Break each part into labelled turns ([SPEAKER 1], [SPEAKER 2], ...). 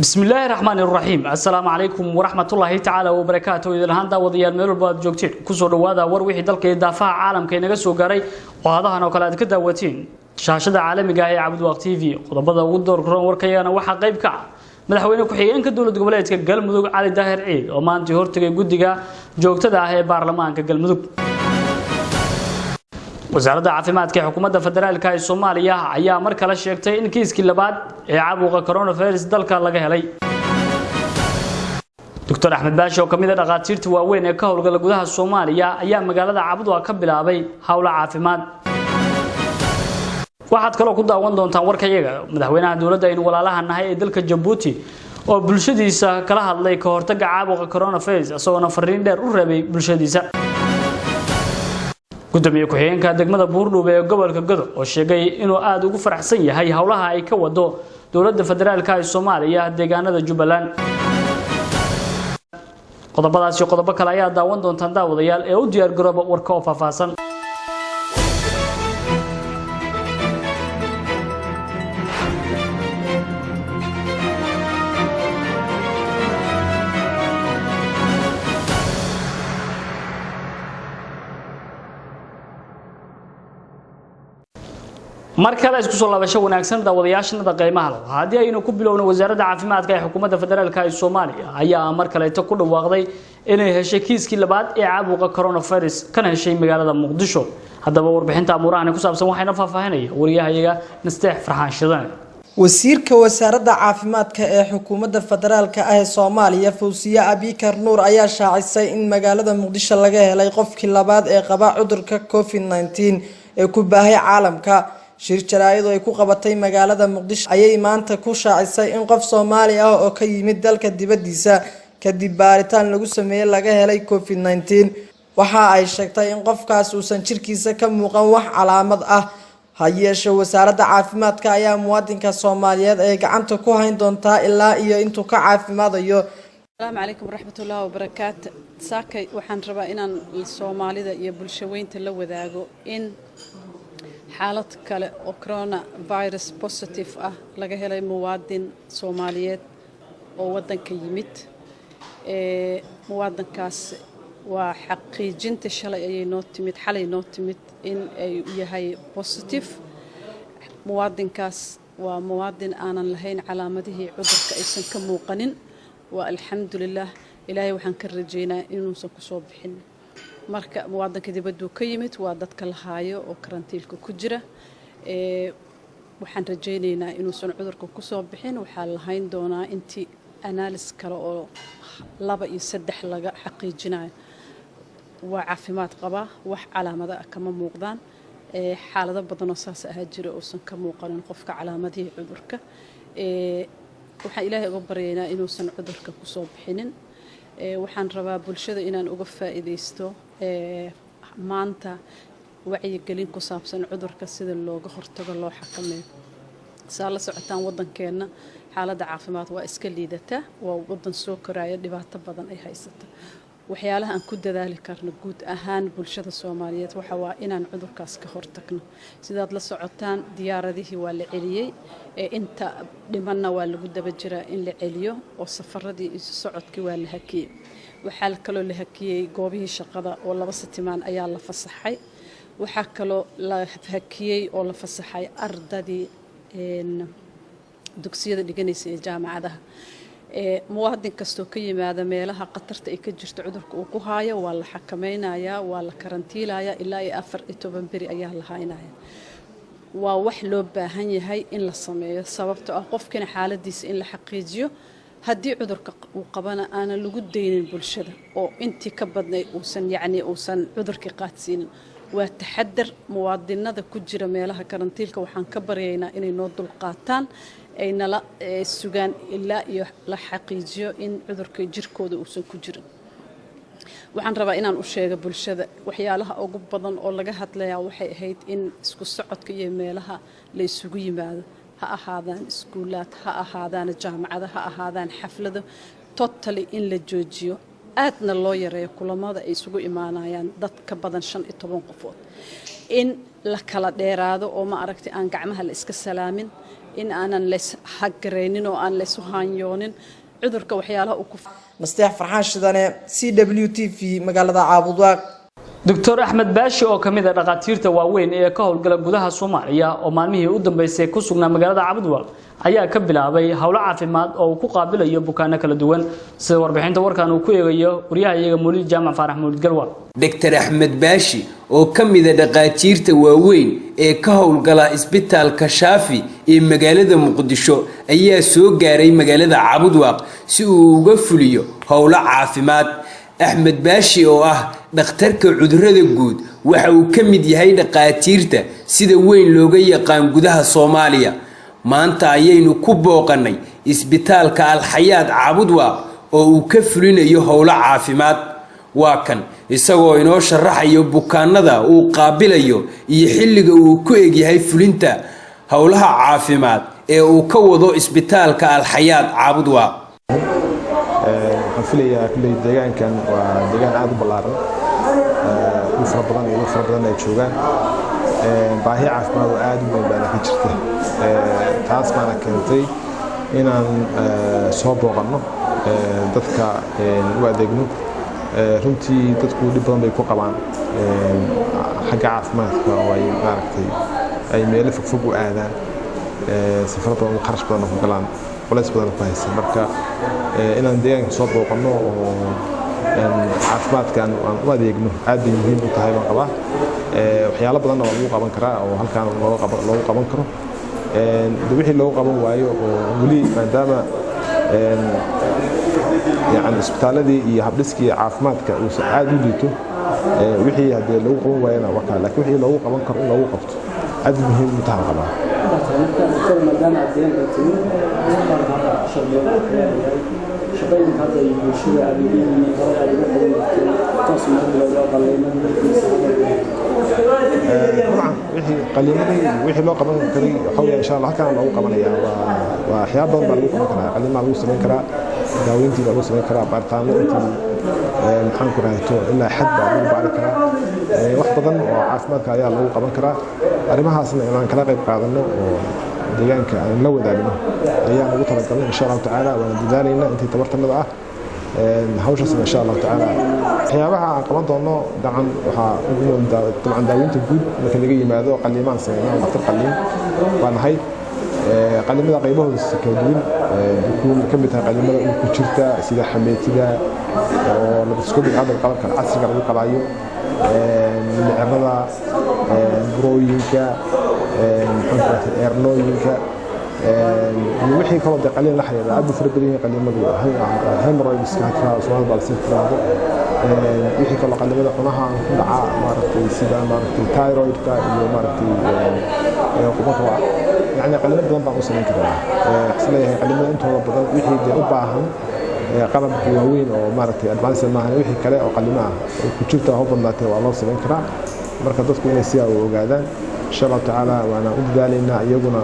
[SPEAKER 1] بسم الله الرحمن الرحيم السلام عليكم ورحمة الله تعالى وبركاته إذا هذا وضيان ميل بعض جوكتين كسر وهذا وروي دلك دافع عالم كي نجسوا جري وهذا أنا وكلاد كده وتين شاشة عالم جاي عبد وقت تي في قضبضة ودور كرون وركيانا وحق غيب كع مدحوينك وحيين كدولة قبلات كجل مذوق على داهر عيد وما أنت هرت جودجا جوكت ده هي برلمان كجل مذوق وزارة عافيمادك حكومة فدرالك الصومالية ayaa mar kale sheegtay in kiiskii labaad ee caabuqa coronavirus dalka laga helay Dr. Axmed Baashi oo kamid ah dhaqaatiirta waaweyn ee ka howlgala gudaha Soomaaliya ayaa magaalada Cabudwa ka bilaabay hawlo caafimaad waxaad kale ku daawan doontaan warkayaga madaxweynaha dawladda in walaalaha nahay ee dalka Djibouti oo bulshadiisa kala hadlay ka hortagga caabuqa coronavirus asagoo fariin dheer u reebay bulshadiisa gudoomiye ku-xigeenka degmada Buurdhube ee gobolka Godo oo sheegay inuu aad ugu faraxsan yahay hawlaha ay ka wado dawladda federaalka ee Soomaaliya deegaanada Jubbaland qodobadaas iyo qodobo kale ayaa daawan doontaan daawadayaal ee u diyaar garooba warka oo faahfaahsan markale isku soo laabasho wanaagsan daawadayaashana qiimaha leh hadii aynu ku bilowno wasaaradda caafimaadka ee xukuumadda federaalka ee Soomaaliya ayaa mar kale ku dhawaaqday inay heshay kiiskii labaad ee caabuqa coronavirus kana heshay magaalada Muqdisho hadaba warbixinta amurahan ku saabsan waxayna faahfaahinaya wariyahayaga Nasteex Farxaan Shidan
[SPEAKER 2] wasiirka wasaaradda caafimaadka ee xukuumadda federaalka ee Soomaaliya Fawziya Abikar Nuur ayaa shaacisay in magaalada Muqdisho laga helay qofkii labaad ee qaba cudurka COVID-19 ee ku baahay caalamka shir jaraa'id oo ay ku qabatay magaalada Muqdisho ayay maanta ku shaacisay in qof Soomaali ah oo ka yimid dalka dibadiisa kadib baaritaan lagu sameeyay laga helay COVID-19 waxa ay sheegtay in qofkaas uusan jirkiisa ka muuqan wax calaamad ah hayeeshe wasaaradda caafimaadka ayaa muwaadinka Soomaaliyeed ay gacanta ku hayn doontaa ilaa iyo intuu ka caafimaadayo
[SPEAKER 3] السلام عليكم ورحمة الله وبركاته ساكي وحن ربا إن الصومالي دا يبلشوين تلو ذاقو إن حالة كلا كورونا فيروس بوزيتيف laga helay muwaadin Soomaaliyeed oo wadanka yimid muwaadinkaas waa xaqiijinta shalay ay noo timid in ay yahay positive muwaadinkaas waa muwaadin aanan lahayn calaamadihii cudurka aysan ka muuqanin waa alxamdulillah ilaahay waxaan ka rajeynaa inuusan ku soo bixin marka muwaadinka dibadda ka yimid waa dadka la haayo oo karantiilka ku jira waxaan rajeynaynaa inuusan cudurka ku soo bixin waxaa la hayn doonaa intii analysis kale oo 2 iyo 3 laga xaqiijinayo waa caafimaad qaba wax calaamado ah kama muuqdaan xaalado badan oo saas ah jira oo san ka muuqanin qofka calaamadihii cudurka waxaan ilaahay uga baryaynaa inuusan cudurka ku soo bixinin waxaan rabaa bulshada inaan uga faa'iideysto maanta wacyigelin ku saabsan cudurka sida looga hortago loo xakameeyo saala socotaan wadankeena xaaladda caafimaad waa iska liidata waa wadan soo koraya dhibaato badan ay haysata waxyaalaha aan ku dadaali karno guud ahaan bulshada Soomaaliyeed waxa waa inaan cudurkaas ka hortagno sidaad la socotaan diyaaradihii waa la celiyay inta dhimanna waa lagu daba jiraa in la celiyo oo safaradii isu socodkii waa la hakiyay waxaa kaloo la hakiyay goobihii shaqada oo 2 satimaan ayaa la fasaxay waxaa kaloo la hakiyay oo la fasaxay ardadii dugsiyada dhiganaysa ee jaamacadaha muwaadin kastoo ka yimaada meelaha qatarta ay ka jirto cudurka uu ku haayo waa la xakameynayaa waa la karantiilayaa ilaa 14 beri ayaa la haynayaa waa wax loo baahan yahay in la sameeyo sababtoo ah qofkina xaaladiisa in la xaqiijiyo haddii cudurka uu qabana aan lagu deynin bulshada oo intii ka badnay uusan cudurkii qaadsiinin waa taxadar muwaadinada ku jira meelaha karantiilka waxaan ka baryaynaa inay noo dul qaataan ay nala sugaan ilaa iyo la xaqiijiyo in cudurka jirkooda uusan ku jirin waxaan rabaa inaan u sheego bulshada waxyaalaha ugu badan oo laga hadlayaa waxay ahayd in isku socodka iyo meelaha la isugu yimaado ha ahaadaan iskuulaad ha ahaadaan jaamacado ha ahaadaan xaflado totally in la joojiyo aadna loo yareeyo kulamada ay isugu imaanayaan dad ka badan 15 qofood in la kala dheeraado oo ma aragtay aan gacmaha la iska salaamin in aanan leys haggareynin oo aan leys haanyoonin cudurka waxyaalaha uu ku
[SPEAKER 2] nasteex farxaan shidane CWTV magaalada Caabudwaaq
[SPEAKER 1] دكتور أحمد باشي أو كمية دكاترة واوين إيه كهول جلجودها الصومالية أو مالميه قدام بيسك كسرنا مجالات عبدوال أيها كبلا بي حول عافيمات أو كقابل يبوكانا كلا دوان سوار بحين تور كانوا كويه وريها يجمولي جامع فرح مولد جلوان
[SPEAKER 4] دكتور أحمد باشي أو كمية دكاترة واوين إيه كهول جلا إسبيتال كشافي إيه مجالات مقدشة أيها سوق جاري مجالات عبدوال سوق فليو حول عافيمات أحمد باشي أو دكتورك عذرة الجود وحو كمية هاي دكاترة سيد وين لوجي قام جودها الصومالية ما أنت عينو كوبوقني إسبيتال كالحياة عبدوا أو كفرين يهولا عافيمات واكن يسوي إنه شرح يبوكان ذا وقابل يحلق وكويجي هاي فلنتا هولها عافيمات أو كوضو إسبيتال كالحياة عبدوا
[SPEAKER 5] حفلية كل دجان كان ودجان عاد بلارن يفرضان يشوفان باهي عفما وعاد من بنا كجرته taas maana keentay inaan soo booqano dadka u adeegno runtii dadku dib badan bay ku qabaan xagga caafimaadka oo ay maaragtay ay meel fog u aadaan safar badan qarash badan ku galaan qoleys badan ku haysan marka inaan deegaanka soo booqano oo caafimaadkan aan u adeegno aad bay muhiim u tahay baan qabaa waxyaalo badan oo lagu qaban karaa oo halkaan loogu qaban karo wixii loo qaban waayo oo wali maadaama يعني isbitaaladii iyo habdhiskii caafimaadka uu aad u liito wixii hadii lagu qaban waayana waka laakiin wixii lagu qaban karo in lagu qabto aad muhiim u tahay qaba طبعا wixii loo qaban karay xawla insha Allah halkaan lagu qabanaya waa waxyaabo badan lagu qaban karaa qalin lagu sameyn karaa daaweyntii lagu sameyn karaa baaritaano intii maxaan ku raayto ilaa xad baa lagu baari karaa wax badan oo caafimaadka ayaa lagu qaban karaa arrimahaasna inaan kala qayb qaadano oo deegaanka aan la wadaagno ayaa ugu talagalay insha Allah taala waan dadaalayna intii tabartanada ah hawshaas insha Allah taala waxyaabaha aan qaban doono dacan waxa طبعا daaweynta guud marka laga yimaado qaliimaan sameeyay dhaqtar qaliin waan hay qaliimada qaybahooda kala duwan dukuun kamid ah qaliimada uu ku jirta sida xameetiga oo labaskoobig hadal qalabka casriga lagu qalaayo milicrada burooyinka eernooyinka wixii kala qaliin la xiriira aad u farbadiyay qaliimadu hemorrhoids ka taa soo balsi tirado wixii kala qaliimada cunaha ku dhaca maaragtay sida maaragtay thyroidka iyo maaragtay qubadda يعني قلنا بدون بعض سنين كذا حسنا قلنا أنتوا بدون وحي دي أباهم قلب قوين أو مرتي أدفانس معنا وحي كلا أو قلنا وكتشوفته هو بناته والله سنين كذا مركز تكون نسيا وقاعدان إن شاء الله تعالى وأنا أقول لنا يجونا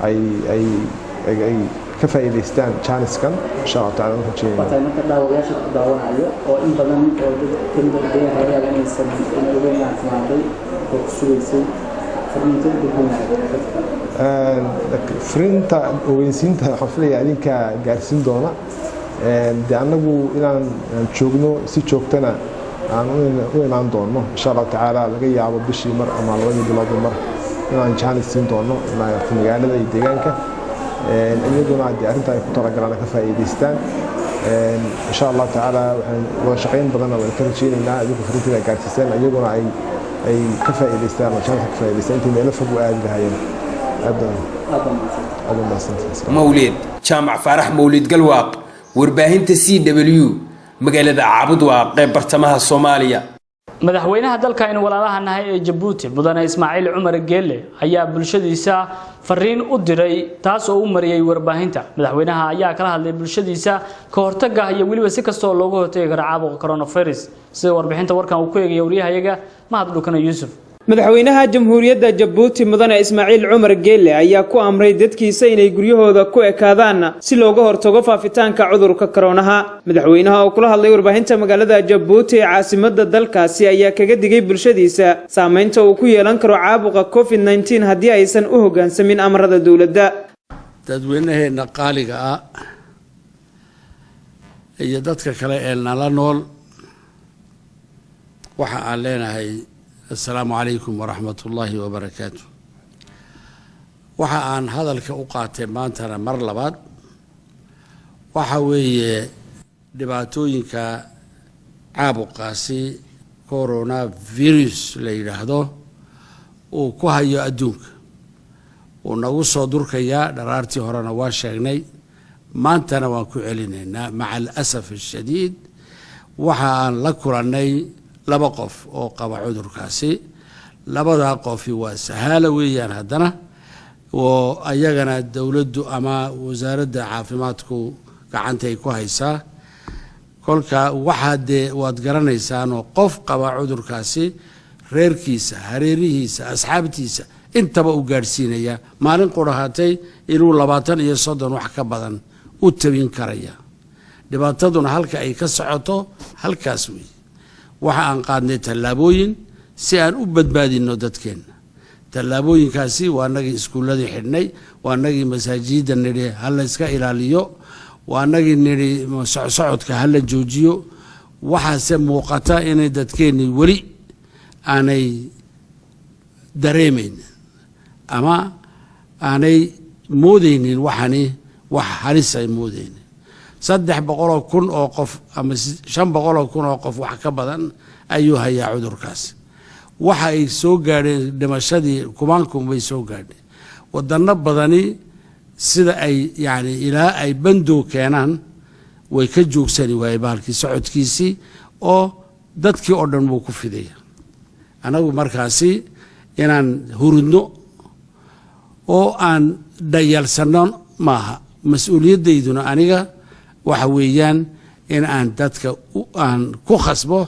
[SPEAKER 5] أي كفى إليستان شانس كان إن شاء الله تعالى نفهم شيء.
[SPEAKER 6] مثلاً كذا وياش كذا وعيه أو إن بدن أو كم بدين هاي يعني السبب إن بدين عفماتي وكسويسي فرنتين بدون
[SPEAKER 5] فرنتا وينسينتا حفلة يعني كجالسين دونا دعناقو إلى نشوفنو سيشوفتنا وين عن دونا إن شاء الله تعالى لقي عبد بشي مر أما الله يبلغ مر إلى نشان السين دونا ما في مجال ذا يدينك يدونا عندي أنت يكون ترى جرانا كفاية ديستان إن شاء الله تعالى وشقين بدنا ونكرشين إن هذا فرنتا جالسين يدونا أي كفاية ديستان وشان كفاية ديستان أنت ملف بوعد هاي
[SPEAKER 4] مولد جامع فرح مولد قلواق ورباهنت CW مقالة عبدواق قيب برتمها الصومالية
[SPEAKER 1] madaxweynaha dalka in walaalaha nahay ee Djibouti mudane Ismaaciil Cumar Geelle ayaa bulshadiisa fariin u diray taas oo u mariyay warbaahinta madaxweynaha ayaa kala hadlay bulshadiisa ka hortagga iyo waliba si kasta oo looga hortagi karo caabuqa coronavirus sida warbixinta warkan uu ku eegay wariyahayaga Mahad Dhukana Yuusuf
[SPEAKER 7] madaxweynaha jamhuuriyadda Jabuuti mudane Ismaaciil Cumar Geelle ayaa ku amray dadkiisa inay guryahooda ku ekaadaan si looga hortago faafitaanka cudurka corona. madaxweynaha oo kula hadlay warbaahinta magaalada Jabuuti ee caasimadda dalkaasi ayaa kaga digay bulshadiisa saameynta uu ku yeelan karo caabuqa COVID-19 haddii aysan u hoggaansamin amarada dawladda.
[SPEAKER 8] dadweynaheena qaaliga ah iyo dadka kale ee nala nool waxa aan leenahay السلام عليكم ورحمة الله وبركاته. waxa aan hadalka u qaatay maantana mar labaad waxa weeye dhibaatooyinka caabuqaasi coronavirus la yiraahdo oo ku hayo adduunka oo nagu soo durkaya dharaartii horena waa sheegnay maantana waan ku celinaynaa macal asaf shadiid waxa aan la kulannay laba qof oo qaba cudurkaasi labada qof waa sahala weeyaan haddana oo ayagana dawladdu ama wasaaradda caafimaadku gacanta ay ku haysaa kolka waxa waad garanaysaan oo qof qaba cudurkaasi reerkiisa hareerihiisa asxaabtiisa intaba u gaarsiinaya maalin qurahatay inuu 20 iyo 30 wax ka badan u tabin karaya dhibaataduna halka ay ka socoto halkaas weey waxa aan qaadnay tallaabooyin si aan u badbaadino dadkeena tallaabooyinkaasi waa nagii iskuuladii xidhnay waa nagii masaajidda nidhi hal iska ilaaliyo waa nagii nidhi socodka hal joojiyo waxaase muuqata inay dadkeeni wali aanay dareemeyn ama aanay moodeynin waxani wax halis ay moodeynin 300,000 oo qof ama 500,000 oo qof wax ka badan ayuu hayaa cudurkaas waxa ay soo gaadheen dhimashadii kumaankum bay soo gaadheen wadano badani sida ay yaani ilaa ay bando keenaan way ka joogsani waay baalkii socodkiisii oo dadkii oo dhan uu ku fidaya anagu markaasi inaan hurudno oo aan dayalsano maaha mas'uuliyadeyduna aniga waxa weeyaan in aan dadka aan ku khasbo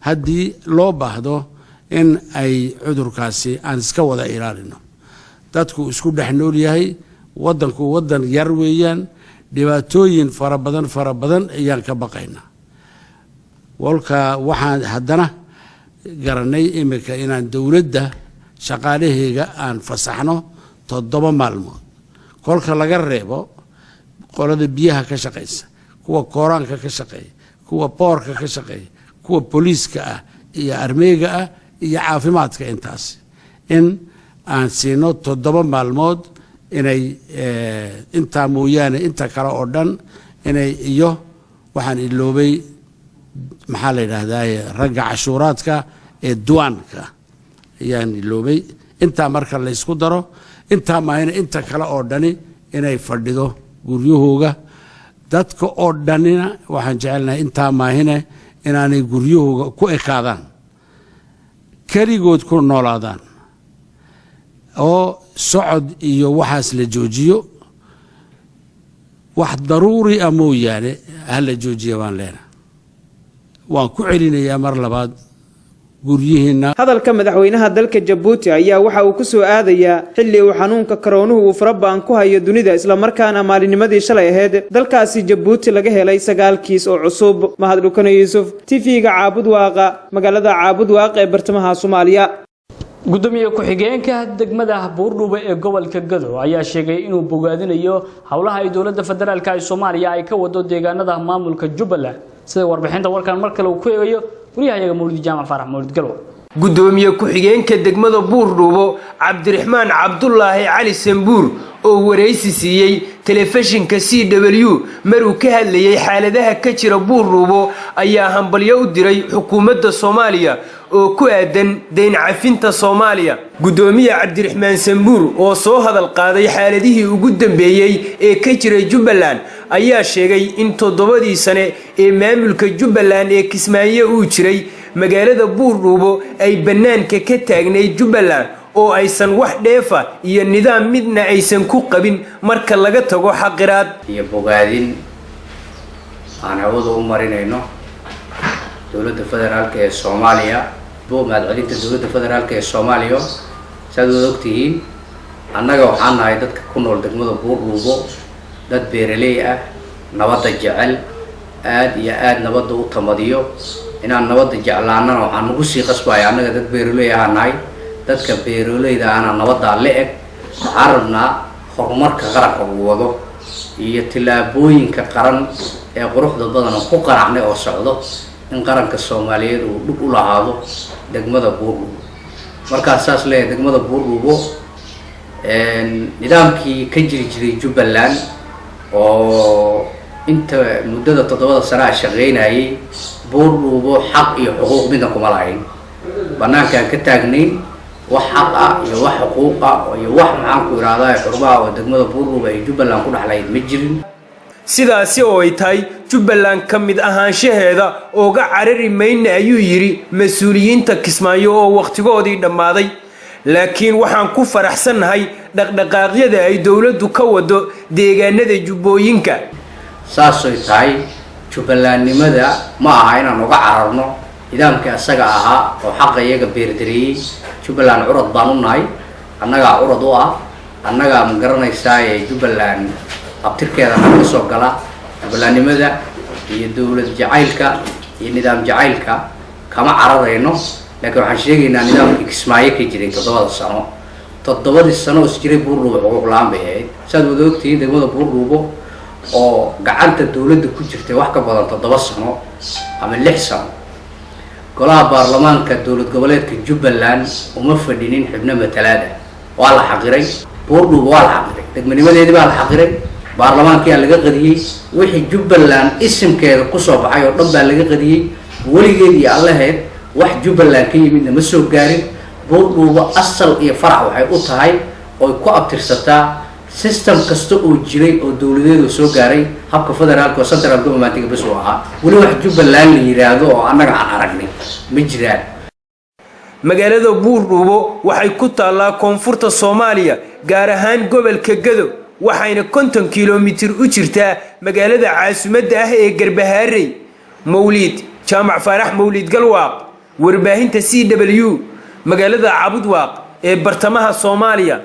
[SPEAKER 8] haddii loo baahdo in ay cudurkaasi aan iska wada ilaalino dadku isku dhex nool yahay wadanku wadan yar weeyaan dhibaatooyin fara badan ayaan ka baqaynaa walka waxaan haddana garanay imika inaan dawladda shaqaalaheega aan fasaxno 7 maalmood kolka laga reebo qolada biyaha ka shaqeysa kuwa kooraanka ka shaqeeya kuwa boorka ka shaqeeya kuwa booliiska ah iyo armeega ah iyo caafimaadka intaas in aan siino 7 maalmood inay inta mooyaane inta kale oo dhan inay iyo waxaan iloobay maxaa la yiraahdaa ragga cashuuraadka ee duwaanka ayaan iloobay inta marka la isku daro inta maayna inta kale oo dhani inay fadhido guryahooga dadka oo dhanina waxaan jecelnahay inta maahina inaanay guryahooga ku ekaadaan kaligood ku noolaadaan oo socod iyo waxaas la joojiyo wax daruuri ah mooyaane hal la joojiyo baan leenahay waan ku celinayaa mar labaad guryihiina
[SPEAKER 7] hadalka madaxweynaha dalka Jabuuti ayaa waxa uu ku soo aadayaa xilli uu xanuunka corona uu farabaan ku hayo dunida isla markaana maalinimadii shalay ahayd dalkaasi Jabuuti laga helay 9 kiis oo cusub mahad dhukana Yuusuf TV-ga Caabud Waaqa magaalada Caabud Waaqa ee bartamaha Soomaaliya
[SPEAKER 1] gudoomiye ku-xigeenka degmada Buurdhuube ee gobolka Gado ayaa sheegay inuu bogaadinayo hawlaha ay dawladda federaalka ee Soomaaliya ay ka wado deegaanada maamulka Jubbaland sida warbixinta warkan markale uu ku eegayo wariyahayaga Mawlid Jaamac Farax Mawlid Galo
[SPEAKER 4] gudoomiye ku-xigeenka degmada Buurdhuube Cabdiraxmaan Cabdullaahi Cali Sambuur oo wareysi siiyay telefishinka CW maruu ka hadlayay xaaladaha ka jira Buurdhuube ayaa hambalyo u diray xukuumadda Soomaaliya oo ku aadan deyn cafinta Soomaaliya gudoomiye Cabdiraxmaan Sambuur oo soo hadal qaaday xaaladihii ugu dambeeyay ee ka jira Jubbaland ayaa sheegay in 7 sano ee maamulka Jubbaland ee Kismaayo uu jiray magaalada Buurdhuube ay banaanka ka taagnay Jubbaland oo aysan wax dheefa iyo nidaam midna aysan ku qabin marka laga tago xaqiraad
[SPEAKER 9] iyo bogaadin aan hawada u marinayno dawladda federaalka ee Soomaaliya بو مدعوين تدولة فدرالك الصوماليو سادو دكتين annaga waxaan nahay dadka ku nool degmada Buurduubo dad beeraley ah nabadda jecel aad iyo aad nabadda u tamadiyo inaan nabadda jeclaanana waxaan ugu sii qasbay annaga dad beeraley ah nahay dadka beeraleyda ana nabadda la eg arabna horumarka qaranka uu wado iyo tilaabooyinka qaran ee quruxda badan ku qaracnay oo socdo in qaranka Soomaaliyeed uu dhib u lahaado degmada Buurduubo marka asaas leeyahay degmada Buurduubo nidaamkii ka jiray Jubbaland oo inta muddada 7 sano shaqeynayay Buurduubo xaq iyo xuquuq midna kuma lahayn banaankan ka taagnay wax xaq ah iyo wax xuquuq ah iyo wax maxaan ku iraadaa xurmaha oo degmada Buurduubo ay Jubbaland ku dhaxlayd ma jirin
[SPEAKER 4] sidaasi oo ay tahay Jubbaland ka mid ahaanshaheeda oo ga carari meeyna ayuu yiri mas'uuliyiinta Kismaayo oo waqtigoodii dhamaaday laakiin waxaan ku faraxsanahay dhaqdhaqaaqyada ay dawladdu ka wado deegaanada Jubbooyinka
[SPEAKER 9] saasoo tahay Jubbalandnimada ma aha inaan uga cararno nidaamka asaga ahaa oo xaq iyaga beerdariyay Jubbaland urad baan u nahay annaga urad u ah annaga ma garanaysaa Jubbaland abtirkeeda ka soo gala Jubbalandnimada iyo dawlad jacaylka iyo nidaam jacaylka kama cararayno laakiin waxaan sheegaynaa nidaamkii Kismaayo ka jiray 7 sano 7 sano oo jiray Buurduubo xuquuq la'aan bay ahayd saad wada ogtiin degmada Buurduubo oo gacanta dawladda ku jirtay wax ka badan 7 sano ama 6 sano golaha baarlamaanka dawlad goboleedka Jubbaland uma fadhinin xubno matalaada waa la xaqiray Buurduubo waa la xaqiray degmanimadeedii baa la xaqiray baarlamaanka laga qadiyay wixii Jubbaland isimkeeda ku soo baxay oo dhan baa laga qadiyay waligeedii allaheed wax Jubbaland ka yimid ma soo gaarin Buurduubo asal iyo farac waxay u tahay oo ku abtirsataa system kasta oo jiray oo dawladeedu soo gaaray habka federaalka oo central government-ka bas oo ahaa wali wax Jubbaland la yiraahdo oo annaga aan aragnay ma jiraan
[SPEAKER 4] magaalada Buurduubo waxay ku taalaa koonfurta Soomaaliya gaar ahaan gobolka Gadow waxayna 50 kiiloomitir u jirtaa magaalada caasimadda ah ee Garbaharey Mawlid Jaamac Farax Mawlid Galwaaq warbaahinta CW magaalada Cabudwaaq ee bartamaha Soomaaliya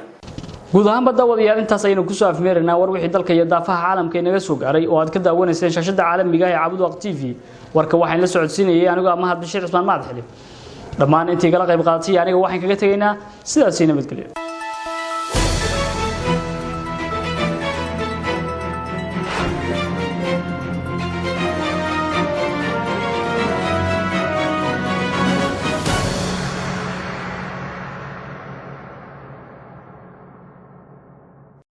[SPEAKER 1] guud ahaan badawadayaal intaas aynu ku soo afmeerinaa war wixii dalka iyo daafaha caalamka inaga soo gaaray oo aad ka daawanayseen shaashada caalamiga ee Cabudwaaq TV warka waxaan la socodsiinayay anigu Mahad Bashiir Ismaan Maad Xilib dhammaan intii kala qayb qaadatay aniga waxaan kaga tageynaa sidaas nabadgelyo